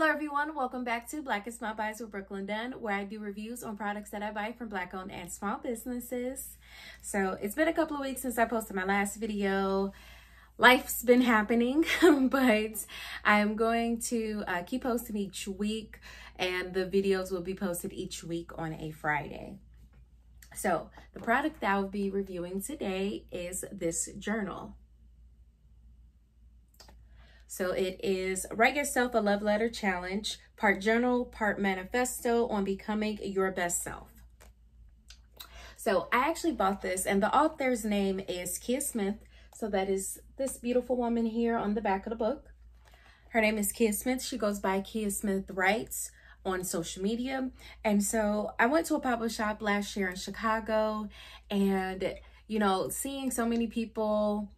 Hello everyone, welcome back to Black and Small Buys with Brooklyn Dunn, where I do reviews on products that I buy from Black-owned and small businesses. So it's been a couple of weeks since I posted my last video. Life's been happening, but I'm going to keep posting each week, and the videos will be posted each week on a Friday. So the product that I will be reviewing today is this journal. So it is Write Yourself a Love Letter Challenge, part journal, part manifesto on becoming your best self. So I actually bought this, and the author's name is Kia Smith. So that is this beautiful woman here on the back of the book. Her name is Kia Smith. She goes by Kia Smith Writes on social media. And so I went to a pop-up shop last year in Chicago, and, you know, seeing so many people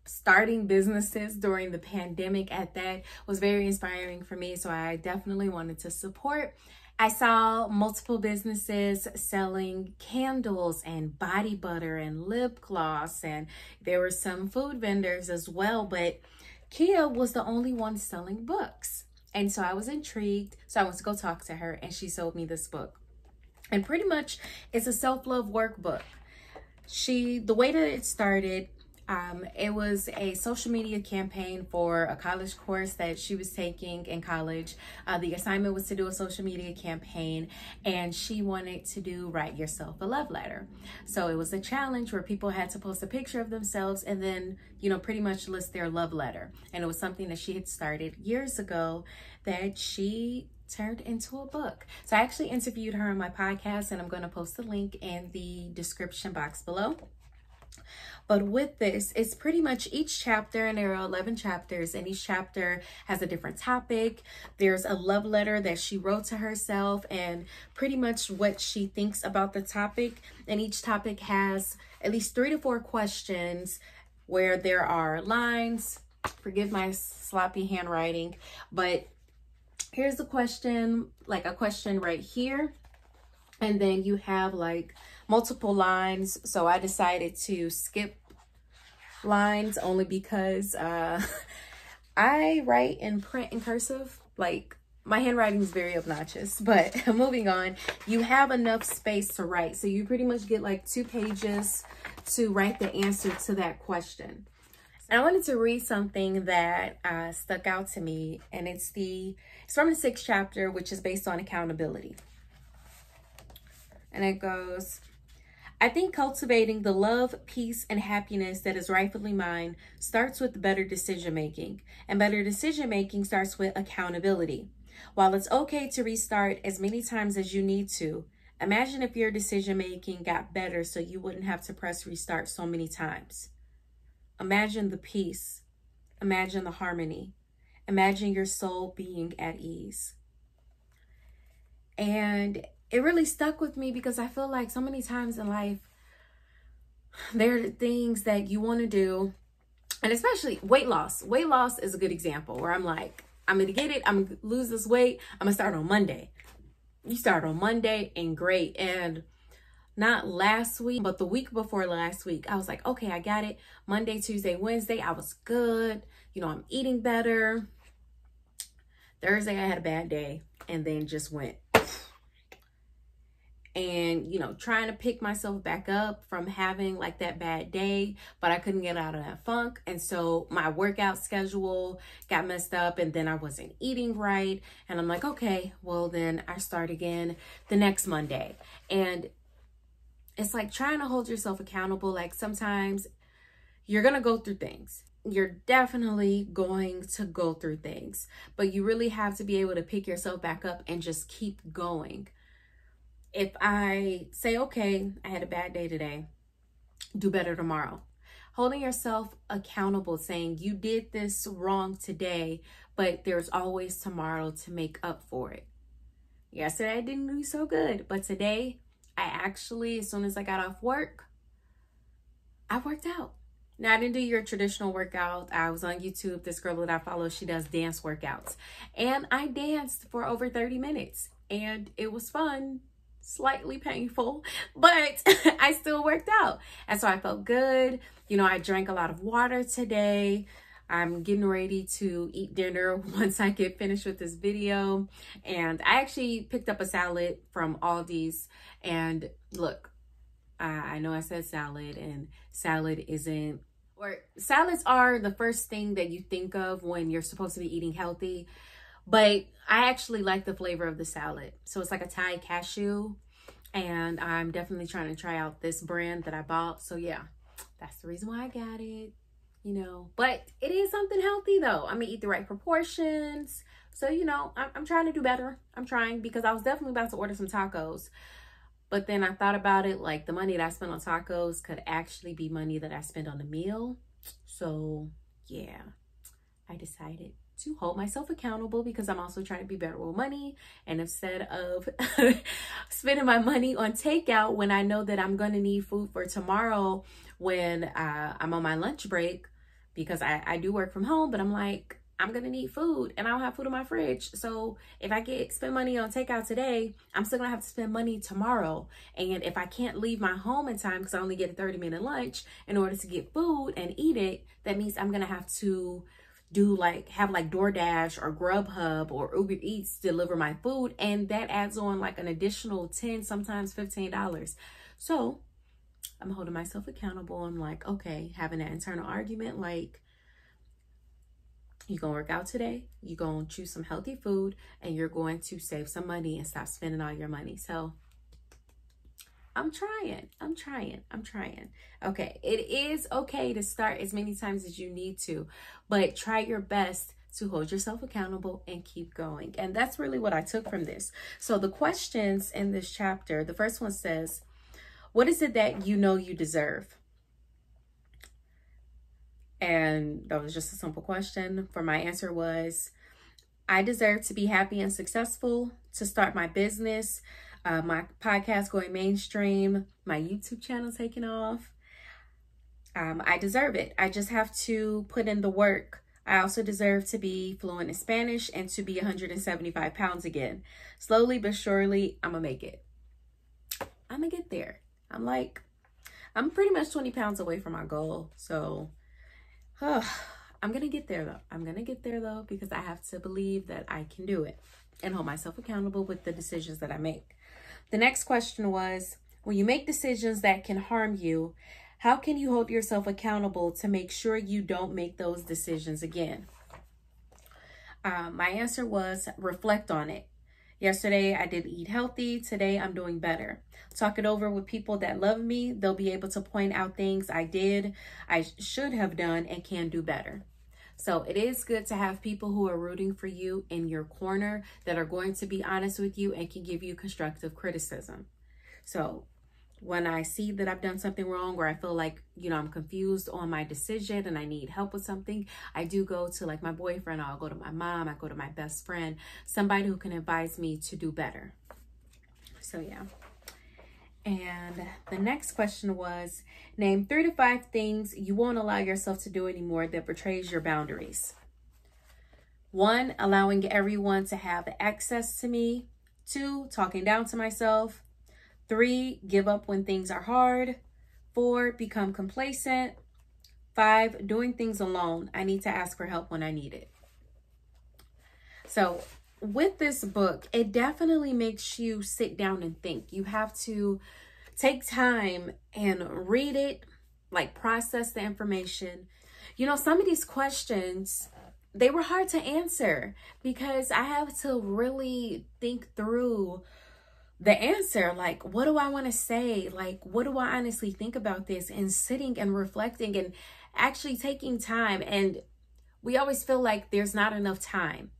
starting businesses during the pandemic at that was very inspiring for me. So I definitely wanted to support. I saw multiple businesses selling candles and body butter and lip gloss, and there were some food vendors as well, but Kia was the only one selling books. And so I was intrigued. So I went to go talk to her, and she sold me this book. And pretty much it's a self-love workbook. The way that it started, it was a social media campaign for a college course that she was taking in college. The assignment was to do a social media campaign, and she wanted to do Write Yourself a Love Letter. So it was a challenge where people had to post a picture of themselves and then, you know, pretty much list their love letter. And it was something that she had started years ago that she turned into a book. So I actually interviewed her on my podcast, and I'm going to post the link in the description box below. But with this, it's pretty much each chapter, and there are 11 chapters, and each chapter has a different topic. There's a love letter that she wrote to herself and pretty much what she thinks about the topic. And each topic has at least 3 to 4 questions where there are lines. Forgive my sloppy handwriting, but here's the question, like a question right here. And then you have like multiple lines. So I decided to skip lines only because I write in print and cursive. Like, my handwriting is very obnoxious. But moving on, you have enough space to write. So you pretty much get like 2 pages to write the answer to that question. And I wanted to read something that stuck out to me, and it's from the 6th chapter, which is based on accountability. And it goes, I think cultivating the love, peace, and happiness that is rightfully mine starts with better decision-making. And better decision-making starts with accountability. While it's okay to restart as many times as you need to, imagine if your decision-making got better so you wouldn't have to press restart so many times. Imagine the peace. Imagine the harmony. Imagine your soul being at ease. And it really stuck with me because I feel like so many times in life, there are things that you want to do, and especially weight loss. Weight loss is a good example where I'm like, I'm going to get it. I'm going to lose this weight. I'm going to start on Monday. You start on Monday and great. And not last week, but the week before last week, I was like, okay, I got it. Monday, Tuesday, Wednesday, I was good. You know, I'm eating better. Thursday, I had a bad day and then just went. And, you know, trying to pick myself back up from having like that bad day, but I couldn't get out of that funk. And so my workout schedule got messed up, and then I wasn't eating right. And I'm like, okay, well then I start again the next Monday. And it's like trying to hold yourself accountable. Like, sometimes you're going to go through things. You're definitely going to go through things, but you really have to be able to pick yourself back up and just keep going. If I say, okay, I had a bad day today, do better tomorrow. Holding yourself accountable, saying you did this wrong today, but there's always tomorrow to make up for it. Yesterday I didn't do so good, but today I actually, as soon as I got off work, I worked out. Now, I didn't do your traditional workout. I was on YouTube. This girl that I follow, she does dance workouts. And I danced for over 30 minutes, and it was fun. Slightly painful, but I still worked out. And so I felt good. You know, I drank a lot of water today. I'm getting ready to eat dinner once I get finished with this video. And I actually picked up a salad from Aldi's. And look, I know I said salad, and salad isn't, or salads are the first thing that you think of when you're supposed to be eating healthy. But I actually like the flavor of the salad. So it's like a Thai cashew. And I'm definitely trying to try out this brand that I bought. So yeah, that's the reason why I got it. You know, but it is something healthy though. I'm gonna eat the right proportions. So, you know, I'm trying to do better. I'm trying, because I was definitely about to order some tacos. But then I thought about it, like the money that I spent on tacos could actually be money that I spent on the meal. So yeah, I decided to hold myself accountable, because I'm also trying to be better with money. And instead of spending my money on takeout when I know that I'm going to need food for tomorrow when I'm on my lunch break, because I do work from home, but I'm like, I'm going to need food and I don't have food in my fridge. So if I spend money on takeout today, I'm still going to have to spend money tomorrow. And if I can't leave my home in time, because I only get a 30-minute lunch, in order to get food and eat it, that means I'm going to have to have DoorDash or Grubhub or Uber Eats deliver my food. And that adds on like an additional $10, sometimes $15. So I'm holding myself accountable. I'm like, okay, having that internal argument, like, you're going to work out today, you're going to choose some healthy food, and you're going to save some money and stop spending all your money. So I'm trying. Okay, it is okay to start as many times as you need to, but try your best to hold yourself accountable and keep going. And that's really what I took from this. So the questions in this chapter, the first one says, what is it that you know you deserve? And that was just a simple question. For my answer was, I deserve to be happy and successful, to start my business, my podcast going mainstream, my YouTube channel taking off. I deserve it. I just have to put in the work. I also deserve to be fluent in Spanish and to be 175 pounds again. Slowly but surely, I'm gonna make it. I'm gonna get there. I'm pretty much 20 pounds away from my goal. So I'm gonna get there though. I'm gonna get there though, because I have to believe that I can do it and hold myself accountable with the decisions that I make. The next question was, when you make decisions that can harm you, how can you hold yourself accountable to make sure you don't make those decisions again? My answer was, reflect on it. Yesterday, I did eat healthy. Today, I'm doing better. Talk it over with people that love me. They'll be able to point out things I did, I should have done, and can do better. So it is good to have people who are rooting for you in your corner, that are going to be honest with you and can give you constructive criticism. So when I see that I've done something wrong, or I feel like, you know, I'm confused on my decision and I need help with something, I do go to like my boyfriend, I'll go to my mom, I go to my best friend, somebody who can advise me to do better. So yeah. And the next question was, name 3 to 5 things you won't allow yourself to do anymore that betrays your boundaries. 1, allowing everyone to have access to me. 2, talking down to myself. 3, give up when things are hard. 4, become complacent. 5, doing things alone. I need to ask for help when I need it. So with this book, it definitely makes you sit down and think. You have to take time and read it, like process the information. You know, some of these questions, they were hard to answer because I have to really think through the answer. Like, what do I want to say? Like, what do I honestly think about this? And sitting and reflecting and actually taking time. And we always feel like there's not enough time.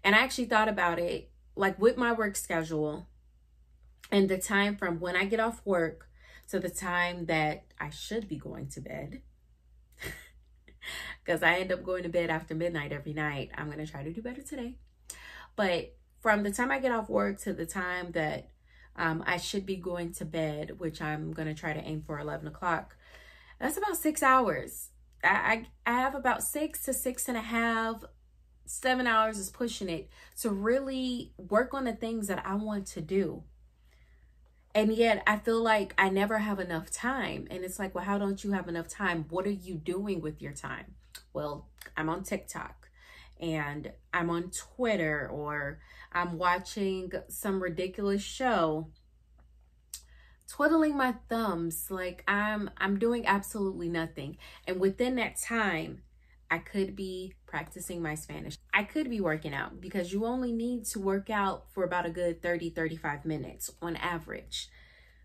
And I actually thought about it, like with my work schedule and the time from when I get off work to the time that I should be going to bed, because I end up going to bed after midnight every night. I'm going to try to do better today. But from the time I get off work to the time that I should be going to bed, which I'm going to try to aim for 11 o'clock, that's about 6 hours. I have about 6 to 6.5, 7 hours is pushing it to really work on the things that I want to do. And yet I feel like I never have enough time. And it's like, well, how don't you have enough time? What are you doing with your time? Well, I'm on TikTok and I'm on Twitter, or I'm watching some ridiculous show, twiddling my thumbs, like I'm doing absolutely nothing. And within that time, I could be practicing my Spanish. I could be working out, because you only need to work out for about a good 30-35 minutes on average.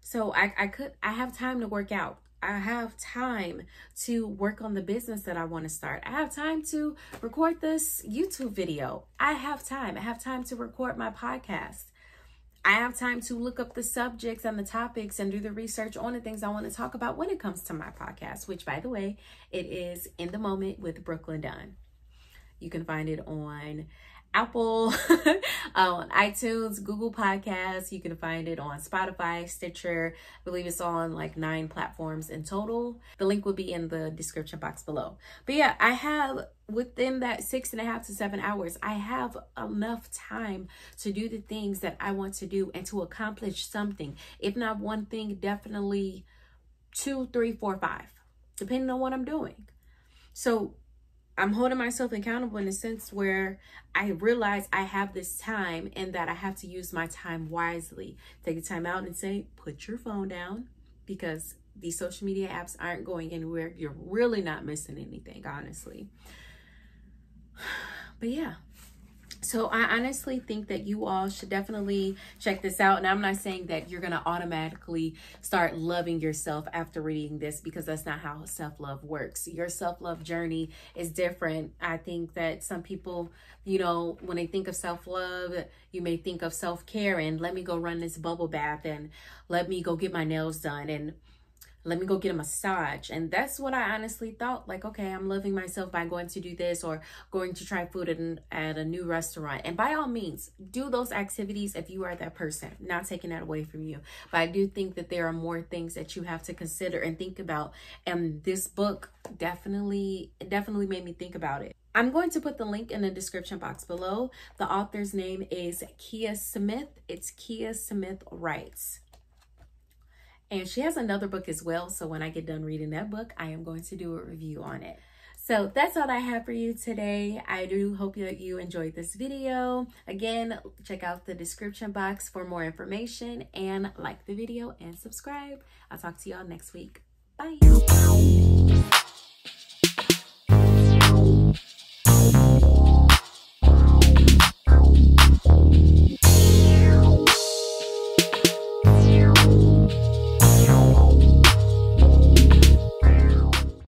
So I have time to work out. I have time to work on the business that I want to start. I have time to record this YouTube video. I have time to record my podcast. I have time to look up the subjects and the topics and do the research on the things I want to talk about when it comes to my podcast, which, by the way, it is In the Moment with Brooklyn Dunn. You can find it on Apple, on iTunes, Google Podcasts. You can find it on Spotify, Stitcher. I believe it's on like 9 platforms in total. The link will be in the description box below. But yeah, I have, within that 6.5 to 7 hours, I have enough time to do the things that I want to do and to accomplish something. If not one thing, definitely 2, 3, 4, 5, depending on what I'm doing. So I'm holding myself accountable in a sense where I realize I have this time and that I have to use my time wisely. Take the time out and say, put your phone down, because these social media apps aren't going anywhere. You're really not missing anything, honestly. But yeah. So I honestly think that you all should definitely check this out. And I'm not saying that you're going to automatically start loving yourself after reading this, because that's not how self-love works. Your self-love journey is different. I think that some people, you know, when they think of self-love, you may think of self-care and let me go run this bubble bath and let me go get my nails done and let me go get a massage. And that's what I honestly thought, like, okay, I'm loving myself by going to do this or going to try food at a new restaurant. And by all means, do those activities if you are that person, not taking that away from you. But I do think that there are more things that you have to consider and think about. And this book definitely made me think about it. I'm going to put the link in the description box below. The author's name is Kia Smith. It's Kia Smith Writes. And she has another book as well. So when I get done reading that book, I am going to do a review on it. So that's all I have for you today. I do hope that you enjoyed this video. Again, check out the description box for more information, and like the video and subscribe. I'll talk to y'all next week. Bye.